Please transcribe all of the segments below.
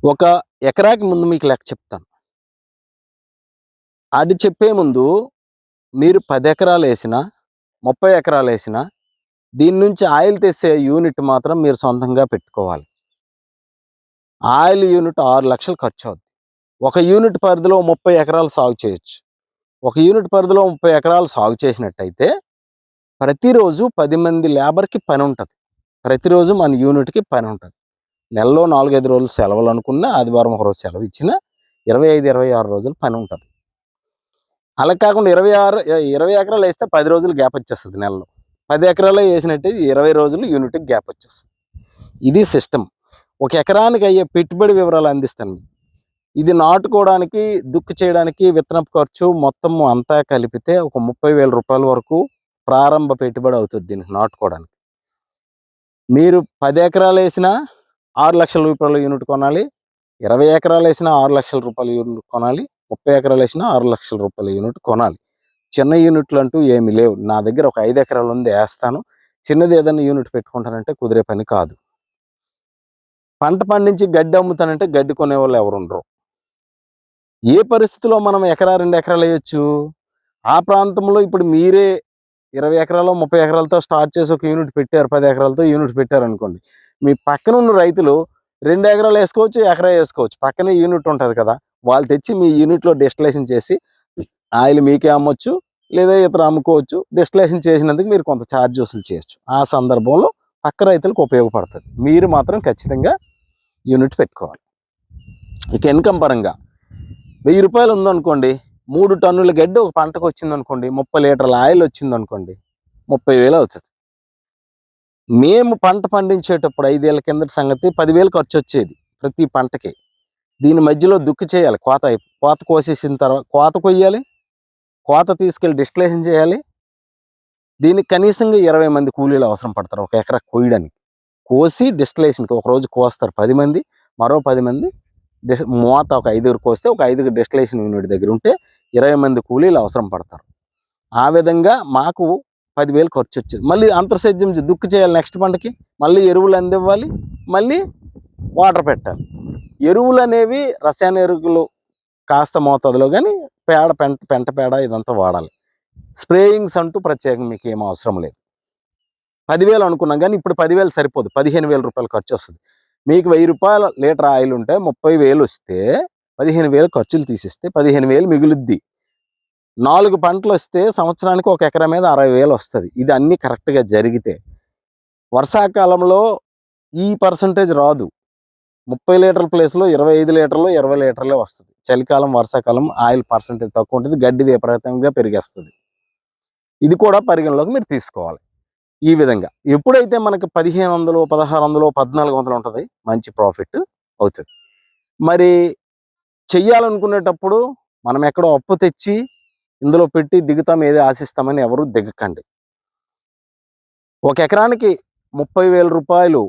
ఒక ఎకరాకి ముందు మీకు లెక్క చెప్తాను. అది చెప్పే ముందు మీరు 10 ఎకరాలేసినా, 30 ఎకరాలేసినా దీని నుంచి ఆయిల్ తెచ్చే యూనిట్ మాత్రం మీరు సొంతంగా పెట్టుకోవాలి. Oil unit 6,00,000 ఖర్చవుద్ది. ఒక యూనిట్ పరిధిలో 30 ఎకరాలు సాగు చేయొచ్చు. ఒక యూనిట్ పరిధిలో 30 ఎకరాలు సాగు చేసినట్టయితే ప్రతిరోజు 10 మంది లేబర్‌కి పనుంటది. ప్రతిరోజు మన యూనిట్‌కి పనుంటది. నెలలో 4, 5 రోజులు సెలవులనుకున్నా, ఆదివారం ఒకరోజు సెలవిచ్చినా 25, 26 రోజులు పనుంటది. అలా కాకుండా 20 ఎకరాలేస్తే 10 రోజులు గ్యాపొచ్చేస్తది నెలలో. 10 ఎకరాల్లో ఏసినట్టే 20 రోజులు యూనిట్‌కి గ్యాపొచ్చేస్తది. ఇది సిస్టమ్. ఒక ఎకరానికి అయ్యే పెట్టుబడి వివరాలు అందిస్తాను మీకు. ఇది నాటుకోవడానికి, దుక్కి చేయడానికి, విత్తనపు ఖర్చు మొత్తం అంతా కలిపితే ఒక 30,000 రూపాయల వరకు ప్రారంభ పెట్టుబడి అవుతది దీనికి నాటుకోవడానికి. మీరు 10 ఎకరాలేసినా 6,00,000 రూపాయల యూనిట్ కొనాలి. 20 ఎకరాలేసినా 6,00,000 రూపాయల యూనిట్ కొనాలి. 30 ఎకరాలేసినా 6,00,000 రూపాయల యూనిట్ కొనాలి. చిన్న యూనిట్లంటూ ఏమి లేవు. నా దగ్గర ఒక 5 ఎకరాలుంది ఏస్తాను. చిన్నది ఏదైనా యూనిట్ పెట్టుకుంటానంటే కుదిరే పని కాదు. పంట పండించి గడ్డి అమ్ముతానంటే గడ్డి కొనేవాళ్ళు ఎవరుండరు. ఏ పరిస్థితిలో మనం ఎకరా, 2 ఎకరాలేయొచ్చు? ఆ ప్రాంతంలో ఇప్పుడు మీరే 20 ఎకరాలో, 30 ఎకరాలతో స్టార్ట్ చేసి ఒక యూనిట్ పెట్టారు. 10 ఎకరాలతో యూనిట్ పెట్టారనుకోండి. మీ పక్కనున్న రైతులు 2 ఎకరాలు ఏసుకోవచ్చు, ఎకరా ఏసుకోవచ్చు. పక్కనే యూనిట్ ఉంటది కదా! వాళ్ళు తెచ్చి మీ యూనిట్‌లో డిస్టిలేషన్ చేసి ఆయిల్ మీకే అమ్మొచ్చు. లేదా ఇతరు అమ్ముకోవచ్చు. డిస్టిలేషన్ చేసినందుకు మీరు కొంత ఛార్జ్ వసూలు చేయొచ్చు. ఆ సందర్భంలో పక్క రైతులకు ఉపయోగపడతది. మీరు మాత్రం ఖచ్చితంగా యూనిట్ పెట్టుకోవాలి. ఇక ఇన్‌కమ్ పరంగా రూ. 1000 ఉందనుకోండి. 3 టన్నుల గడ్డి ఒక పంటకొచ్చిందనుకోండి. 30 లీటర్ల ఆయిల్ వచ్చిందనుకోండి. 30,000 అవుతది. మేము పంట పండించేటప్పుడు 5 ఏళ్ల కిందటి సంగతి 10,000 ఖర్చొచ్చేది ప్రతి పంటకి. దీని మధ్యలో దుక్కి చేయాలి. కోత కోసేసిన తర్వాత కోత కొయ్యాలి. కోత తీసుకెళ్ళి డిస్టిలేషన్ చేయాలి. దీనికి కనీసంగా 20 మంది కూలీలు అవసరం పడతారు ఒక ఎకరా కొయ్యడానికి. కోసి డిస్టిలేషన్‌కి ఒకరోజు కోస్తారు 10 మంది. మరో 10 మంది మోత ఒక 5గురు కోస్తే ఒక 5 డిస్టిలేషన్ యూనిట్ దగ్గర ఉంటే 20 మంది కూలీలు అవసరం పడతారు. ఆ విధంగా మాకు 10,000 ఖర్చొచ్చేది. మళ్ళీ అంతర్సేద్యం దుక్కి చేయాలి నెక్స్ట్ పంటకి. మళ్ళీ ఎరువులు అందివ్వాలి. మళ్ళీ వాటర్ పెట్టాలి. ఎరువులనేవి రసాయన ఎరువులు కాస్త మోతాదులో గానీ పెంట పేడ ఇదంతా వాడాలి. స్ప్రేయింగ్స్ అంటూ ప్రత్యేకంగా మీకేం అవసరం లేదు. 10,000 అనుకున్నాం గానీ ఇప్పుడు 10,000 సరిపోదు. 15,000 రూపాయలు ఖర్చొస్తది. మీకు రూ. 1000 లీటర్ ఆయిల్ ఉంటే 30,000 వస్తే 15,000 ఖర్చులు తీసేస్తే 15,000 మిగులుద్ది. 4 పంటలొస్తే సంవత్సరానికి ఒక ఎకరా మీద 60,000 వస్తది. ఇది అన్నీ కరెక్ట్‌గా జరిగితే. వర్షాకాలంలో ఈ పర్సెంటేజ్ రాదు. 30 లీటర్ల ప్లేస్‌లో 25 లీటర్లు, 20 లీటర్లే వస్తది. చలికాలం, వర్షాకాలం ఆయిల్ పర్సెంటేజ్ తక్కువ ఉంటది. గడ్డి విపరీతంగా పెరిగేస్తది. ఇది కూడా పరిగణలోకి మీరు తీసుకోవాలి. ఈ విధంగా. ఎప్పుడైతే మనకి 1,500, 1,600, 1,400 ఉంటది మంచి ప్రాఫిట్ అవుతది. మరి చెయ్యాలనుకునేటప్పుడు మనం ఎక్కడో అప్పు తెచ్చి ఇందులో పెట్టి దిగుతాం ఏదో ఆశిస్తామని ఎవరు దిగకండి. ఒక ఎకరానికి 30,000 రూపాయలు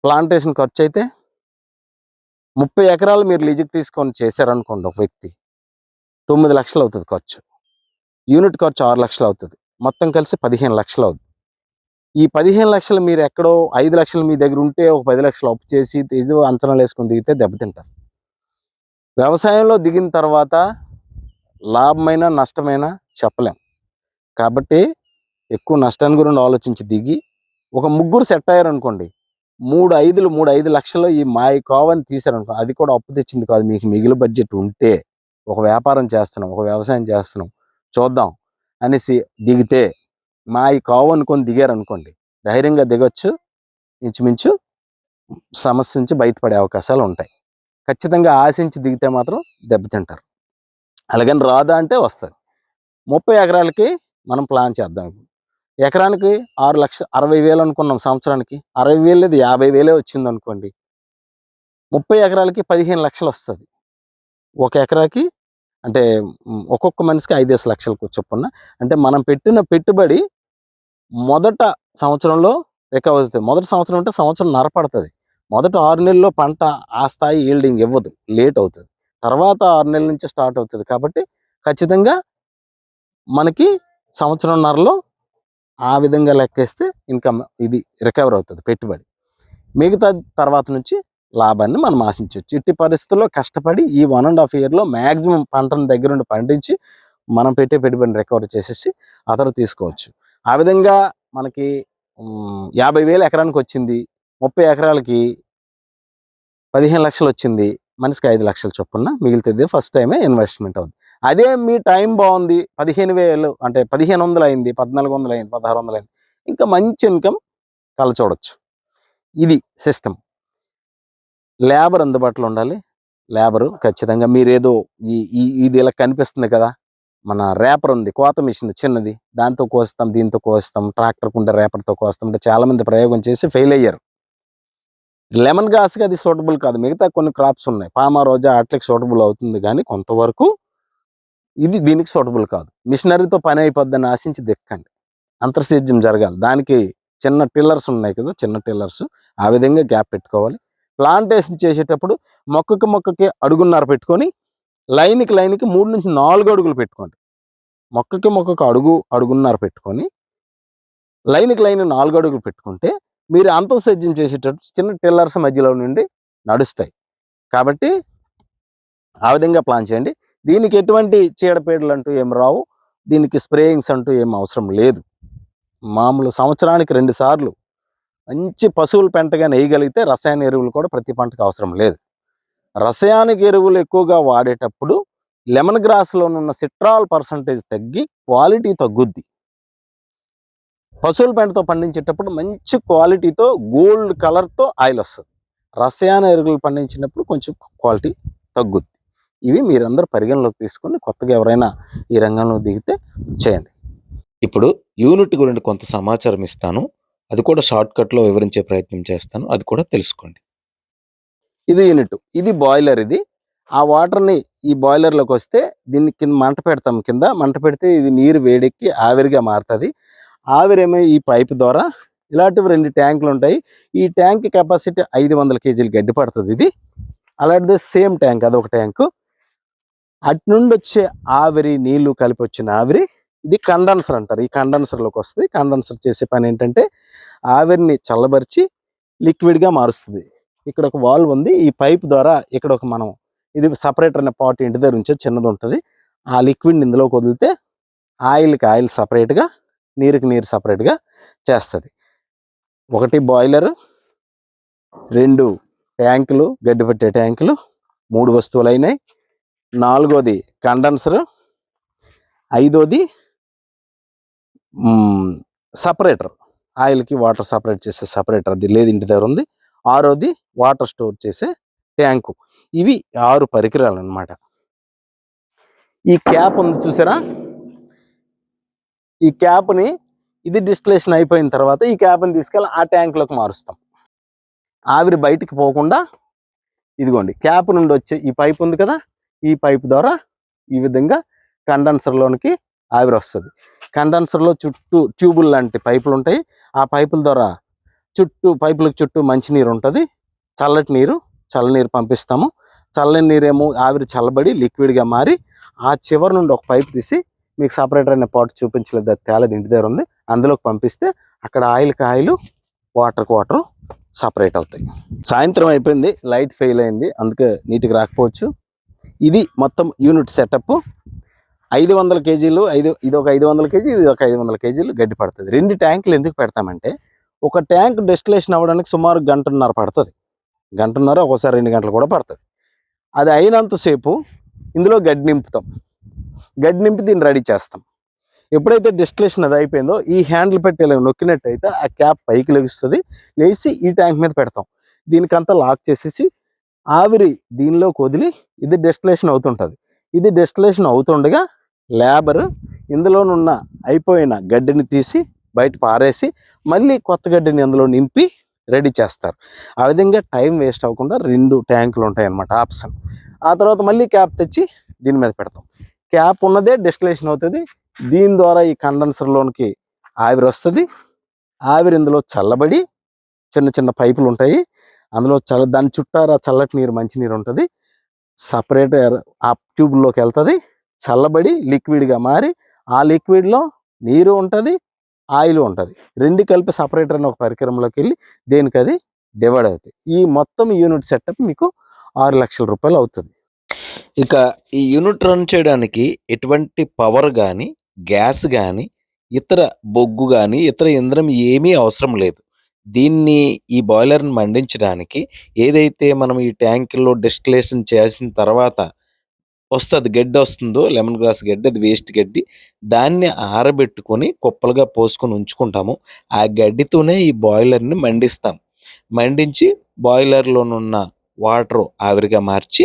ప్లాంటేషన్ ఖర్చయితే 30 ఎకరాలు మీరు లీజుకి తీసుకొని చేశారనుకోండి ఒక వ్యక్తి. 9,00,000 అవుతది ఖర్చు. యూనిట్ ఖర్చు 6,00,000 అవుతది. మొత్తం కలిసి 15,00,000 అవుద్ది. ఈ 15,00,000 మీరు ఎక్కడో 5,00,000 మీ దగ్గర ఉంటే ఒక 10,00,000 అప్పు చేసి ఏదో అంచనాలేసుకొని దిగితే దెబ్బతింటారు. వ్యవసాయంలో దిగిన తర్వాత లాభమైనా, నష్టమైనా చెప్పలేం. కాబట్టి ఎక్కువ నష్టాన్ని గురించి ఆలోచించి దిగి ఒక ముగ్గురు సెట్ అయ్యారనుకోండి. 3,5,00,000 ఈ మాయి కావని తీశారనుకో, అది కూడా అప్పు తెచ్చింది కాదు. మీకు మిగిలి బడ్జెట్ ఉంటే ఒక వ్యాపారం చేస్తున్నాం, ఒక వ్యవసాయం చేస్తున్నాం, చూద్దాం అనేసి దిగితే మాయి కావు అనుకొని దిగారనుకోండి. ధైర్యంగా దిగొచ్చు. ఇంచుమించు సమస్య నుంచి బయటపడే అవకాశాలు ఉంటాయి. ఖచ్చితంగా ఆశించి దిగితే మాత్రం దెబ్బతింటారు. అలాగని రాదా అంటే వస్తది. 30 ఎకరాలకి మనం ప్లాన్ చేద్దాం. ఎకరానికి 60,000 అనుకున్నాం సంవత్సరానికి. 60,000 లేదు 50,000 వచ్చిందనుకోండి. 30 ఎకరాలకి 15,00,000 వస్తది. ఒక ఎకరాకి అంటే ఒక్కొక్క మనిషికి 5,00,000 లక్షలకు చొప్పున. అంటే మనం పెట్టిన పెట్టుబడి మొదట సంవత్సరంలో రికవర్ అవుతది. మొదటి సంవత్సరం అంటే సంవత్సరంన్నర పడతది. మొదటి 6 నెలల్లో పంట ఆ స్థాయి ఈల్డింగ్ ఇవ్వదు. లేట్ అవుతది. తర్వాత 6 నెలల నుంచి స్టార్ట్ అవుతది. కాబట్టి ఖచ్చితంగా మనకి సంవత్సరంన్నరలో ఆ విధంగా లెక్కేస్తే ఇన్‌కమ్ ఇది రికవర్ అవుతది పెట్టుబడి. మిగతా తర్వాత నుంచి లాభాన్ని మనం ఆశించవచ్చు. ఇట్టి పరిస్థితుల్లో కష్టపడి ఈ 1.5 ఇయర్‌లో మాక్సిమం పంటను దగ్గరుండి పండించి మనం పెట్టే పెట్టుబడిని రికవర్ చేసేసి తీసుకోవచ్చు. ఆ విధంగా మనకి 50,000 ఎకరానికి వచ్చింది. 30 ఎకరాలకి 15,00,000 వచ్చింది. మనిషికి 5,00,000 చొప్పున మిగులుతుంది. ఫస్ట్ టైమే ఇన్వెస్ట్‌మెంట్ అవుద్ది. అదే మీ టైం బాగుంది. 15,000 అంటే 1,500 అయింది, 1,400 అయింది, 1,600 అయింది. ఇంకా మంచి ఇన్‌కమ్ కలచూడొచ్చు. ఇది సిస్టమ్. లేబర్ అందుబాటులో ఉండాలి. లేబరు ఖచ్చితంగా మీరేదో ఇది ఇలా కనిపిస్తుంది కదా! మన రేపర్ ఉంది. కోత మిషన్ చిన్నది. దాంతో కోస్తాం, దీంతో కోస్తాం, ట్రాక్టర్‌కుంటే రేపర్‌తో కోస్తాం అంటే చాలామంది ప్రయోగం చేసి ఫెయిల్ అయ్యారు. లెమన్ గ్రాస్‌కి అది సూటబుల్ కాదు. మిగతా కొన్ని క్రాప్స్ ఉన్నాయి. పామా, రోజా ఆటిలకి సూటబుల్ అవుతుంది గానీ కొంతవరకు ఇది దీనికి సూటబుల్ కాదు. మిషనరీతో పని అయిపోద్దని ఆశించి దిక్కండి. అంతర్సేద్యం జరగాలి. దానికి చిన్న టిల్లర్స్ ఉన్నాయి కదా! చిన్న టిల్లర్స్. ఆ విధంగా గ్యాప్ పెట్టుకోవాలి. ప్లాంటేషన్ చేసేటప్పుడు మొక్కకి అడుగున్నర పెట్టుకొని లైన్‌కి 3-4 అడుగులు పెట్టుకోండి. మొక్కకి అడుగున్నర పెట్టుకొని లైన్‌కి 4 అడుగులు పెట్టుకుంటే మీరు అంతర్సేద్యం చేసేటప్పుడు చిన్న టిల్లర్స్ మధ్యలో నుండి నడుస్తాయి. కాబట్టి ఆ విధంగా ప్లాన్ చేయండి. దీనికి ఎటువంటి చీడపీడలు అంటూ ఏమి రావు. దీనికి స్ప్రేయింగ్స్ అంటూ ఏం అవసరం లేదు. మామూలు సంవత్సరానికి 2 సార్లు మంచి పశువుల పెంటగా వేయగలిగితే రసాయన ఎరువులు కూడా ప్రతి పంటకు అవసరం లేదు. రసాయనిక ఎరువులు ఎక్కువగా వాడేటప్పుడు లెమన్ గ్రాస్‌లోనున్న సిట్రాల్ పర్సెంటేజ్ తగ్గి క్వాలిటీ తగ్గుద్ది. పశువుల పెంటతో పండించేటప్పుడు మంచి క్వాలిటీతో గోల్డ్ కలర్‌తో ఆయిల్ వస్తది. రసాయన ఎరువులు పండించినప్పుడు కొంచెం క్వాలిటీ తగ్గుద్ది. ఇవి మీరందరూ పరిగణలోకి తీసుకొని కొత్తగా ఎవరైనా ఈ రంగంలో దిగితే చేయండి. ఇప్పుడు యూనిట్ గురించి కొంత సమాచారం ఇస్తాను. అది కూడా షార్ట్‌కట్‌లో వివరించే ప్రయత్నం చేస్తాను. అది కూడా తెలుసుకోండి. ఇది యూనిట్. ఇది బాయిలర్ ఇది. ఆ వాటర్‌ని ఈ బాయిలర్‌లోకి వస్తే దీన్ని కింద మంట పెడతాం కింద. మంట పెడితే ఇది నీరు వేడెక్కి ఆవిరిగా మారుతది. ఆవిరేమో ఈ పైప్ ద్వారా ఇలాంటివి 2 ట్యాంకులు ఉంటాయి. ఈ ట్యాంక్ కెపాసిటీ 500 కేజీలు గడ్డి పడుతుంది ఇది. అలాంటిదే సేమ్ ట్యాంక్ అదొక ట్యాంకు. అటు నుండి వచ్చే ఆవిరి నీళ్లు కలిపి వచ్చిన ఆవిరి ఇది కండెన్సర్ అంటారు. ఈ కండెన్సర్లోకి వస్తుంది. కండెన్సర్ చేసే పని ఏంటంటే ఆవిరిని చల్లబరిచి లిక్విడ్గా మారుస్తుంది. ఇక్కడ ఒక వాల్వ్ ఉంది. ఈ పైప్ ద్వారా ఇక్కడ ఒక మనం ఇది సపరేటర్ అనే పాట్ ఇంటి దగ్గర ఉంచే చిన్నది ఉంటుంది. ఆ లిక్విడ్ని ఇందులోకి వదిలితే ఆయిల్కి ఆయిల్ సపరేట్గా, నీరుకి నీరు సపరేట్గా చేస్తుంది. ఒకటి బాయిలరు, 2 ట్యాంకులు, గడ్డి పెట్టే ట్యాంకులు, 3 వస్తువులు అయినాయి. 4వది కండెన్సరు, 5వది సపరేటర్, ఆయిల్కి వాటర్ సపరేట్ చేసే సపరేటర్ అది లేదు ఇంటి దగ్గర ఉంది. 6వది వాటర్ స్టోర్ చేసే ట్యాంకు. ఇవి 6 పరికరాలు అన్నమాట. ఈ క్యాప్ ఉంది చూసారా? ఈ క్యాప్ని ఇది డిస్టిలేషన్ అయిపోయిన తర్వాత ఈ క్యాప్ని తీసుకెళ్ళి ఆ ట్యాంకులోకి మారుస్తాం. ఆవిరి బయటికి పోకుండా ఇదిగోండి క్యాప్ నుండి వచ్చే ఈ పైప్ ఉంది కదా, ఈ పైప్ ద్వారా ఈ విధంగా కండెన్సర్లోనికి ఆవిరి వస్తుంది. కండెన్సర్లో చుట్టూ ట్యూబుల్ లాంటి పైపులు ఉంటాయి. ఆ పైపుల ద్వారా పైపులకు చుట్టూ మంచినీరు ఉంటుంది. చల్లనీరు పంపిస్తాము. చల్లని నీరేమో ఆవిరి చల్లబడి లిక్విడ్గా మారి ఆ చివరి నుండి ఒక పైప్ తీసి మీకు సపరేటర్ అనే పాట్ చూపించలేదు, అది తేలేదు ఇంటి దగ్గర ఉంది, అందులోకి పంపిస్తే అక్కడ ఆయిల్కి ఆయిల్, వాటర్కి వాటర్ సపరేట్ అవుతాయి. సాయంత్రం అయిపోయింది, లైట్ ఫెయిల్ అయింది, అందుకే నీటికి రాకపోవచ్చు. ఇది మొత్తం యూనిట్ సెటప్. 500 కేజీలు ఇది ఒక 500 కేజీ, ఇది ఒక 500 కేజీలు గడ్డి పడుతుంది. 2 ట్యాంకులు ఎందుకు పెడతామంటే ఒక ట్యాంక్ డెస్టిలేషన్ అవ్వడానికి సుమారు 1.5 పడుతుంది. 1.5 ఒకసారి 2 గంటలు కూడా పడుతుంది. అది అయినంతసేపు ఇందులో గడ్డి నింపుతాం. గడ్డి నింపి దీన్ని రెడీ చేస్తాం. ఎప్పుడైతే డిస్టిలేషన్ అది అయిపోయిందో ఈ హ్యాండిల్ పెట్టి ఇలా నొక్కినట్టయితే ఆ క్యాప్ పైకి లెగుస్తుంది. లేచి ఈ ట్యాంక్ మీద పెడతాం. దీనికంతా లాక్ చేసేసి ఆవిరి దీనిలోకి వదిలి ఇది డిస్టిలేషన్ అవుతుంటుంది. ఇది డిస్టిలేషన్ అవుతుండగా లేబర్ ఇందులోనున్న అయిపోయిన గడ్డిని తీసి బయట పారేసి మళ్ళీ కొత్త గడ్డిని అందులో నింపి రెడీ చేస్తారు. ఆ విధంగా టైం వేస్ట్ అవ్వకుండా 2 ట్యాంకులు ఉంటాయి అన్నమాట ఆప్షన్. ఆ తర్వాత మళ్ళీ క్యాప్ తెచ్చి దీని మీద పెడతాం. క్యాప్ ఉన్నదే డిస్టిలేషన్ అవుతుంది. దీని ద్వారా ఈ కండెన్సర్లోనికి ఆవిరి వస్తుంది. ఆవిరి ఇందులో చల్లబడి చిన్న చిన్న పైపులు ఉంటాయి, అందులో దాని చుట్టారా చల్లటి నీరు, మంచి నీరు ఉంటుంది. సపరేట్ ఆ ట్యూబ్లోకి వెళ్తుంది, చల్లబడి లిక్విడ్గా మారి ఆ లిక్విడ్లో నీరు ఉంటుంది, ఆయిల్ ఉంటుంది. 2 కలిపి సపరేటర్ అని ఒక పరికరంలోకి వెళ్ళి దేనికది డివైడ్ అవుతాయి. ఈ మొత్తం యూనిట్ సెటప్ మీకు 6,00,000 రూపాయలు అవుతుంది. ఇక ఈ యూనిట్ రన్ చేయడానికి ఎటువంటి పవర్ గానీ, గ్యాస్ గానీ, ఇతర బొగ్గు గానీ, ఇతర ఇంధనం ఏమీ అవసరం లేదు. దీన్ని ఈ బాయిలర్‌ని మండించడానికి ఏదైతే మనం ఈ ట్యాంక్‌లో డిస్టిలేషన్ చేసిన తర్వాత గడ్డొస్తుందో లెమన్ గ్రాస్ గడ్డి, అది వేస్ట్ గడ్డి. దాన్ని ఆరబెట్టుకొని కుప్పలుగా పోసుకొని ఉంచుకుంటాము. ఆ గడ్డితోనే ఈ బాయిలర్‌ని మండిస్తాం. మండించి బాయిలర్‌లోనున్న వాటరు ఆవిరిగా మార్చి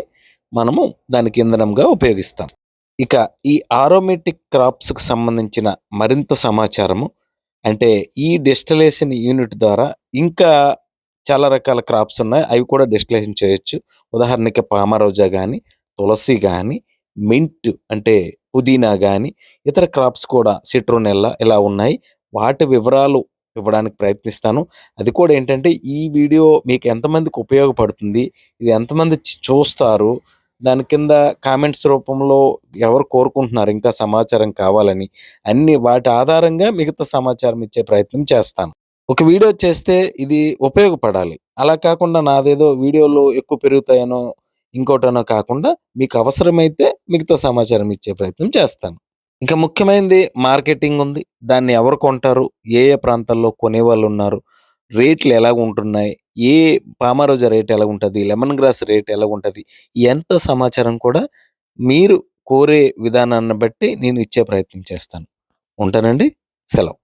మనము దానికి ఇంధనంగా ఉపయోగిస్తాం. ఇక ఈ ఆరోమేటిక్ క్రాప్స్‌కి సంబంధించిన మరింత సమాచారము అంటే ఈ డిస్టిలేషన్ యూనిట్ ద్వారా ఇంకా చాలా రకాల క్రాప్స్ ఉన్నాయి. అవి కూడా డిస్టిలేషన్ చేయొచ్చు. ఉదాహరణకి పామరోజా గానీ, తులసి గానీ, మింట్ అంటే పుదీనా గానీ, ఇతర క్రాప్స్ కూడా సిట్రోనెల్లా ఇలా ఉన్నాయి. వాటి వివరాలు ఇవ్వడానికి ప్రయత్నిస్తాను. అది కూడా ఏంటంటే ఈ వీడియో మీకు ఎంతమందికి ఉపయోగపడుతుంది? ఇది ఎంతమంది చూస్తారు? దాని కింద కామెంట్స్ రూపంలో ఎవరు కోరుకుంటున్నారు ఇంకా సమాచారం కావాలని, అన్నీ వాటి ఆధారంగా మిగతా సమాచారం ఇచ్చే ప్రయత్నం చేస్తాను. ఒక వీడియో చేస్తే ఇది ఉపయోగపడాలి. అలా కాకుండా నాదేదో వీడియోలు ఎక్కువ పెరుగుతాయనో, ఇంకోటనో కాకుండా మీకు అవసరమైతే మిగతా సమాచారం ఇచ్చే ప్రయత్నం చేస్తాను. ఇంకా ముఖ్యమైనది మార్కెటింగ్ ఉంది. దాన్ని ఎవరు కొంటారు? ఏ ఏ ప్రాంతాల్లో కొనేవాళ్ళున్నారు? రేట్లు ఎలాగుంటున్నాయి? ఏ పామారోజా రేట్ ఎలాగుంటది? లెమన్ గ్రాస్ రేట్ ఎలాగుంటది? ఎంత సమాచారం కూడా మీరు కోరే విధానాన్ని బట్టి నేను ఇచ్చే ప్రయత్నం చేస్తాను. ఉంటానండి. సెలవు.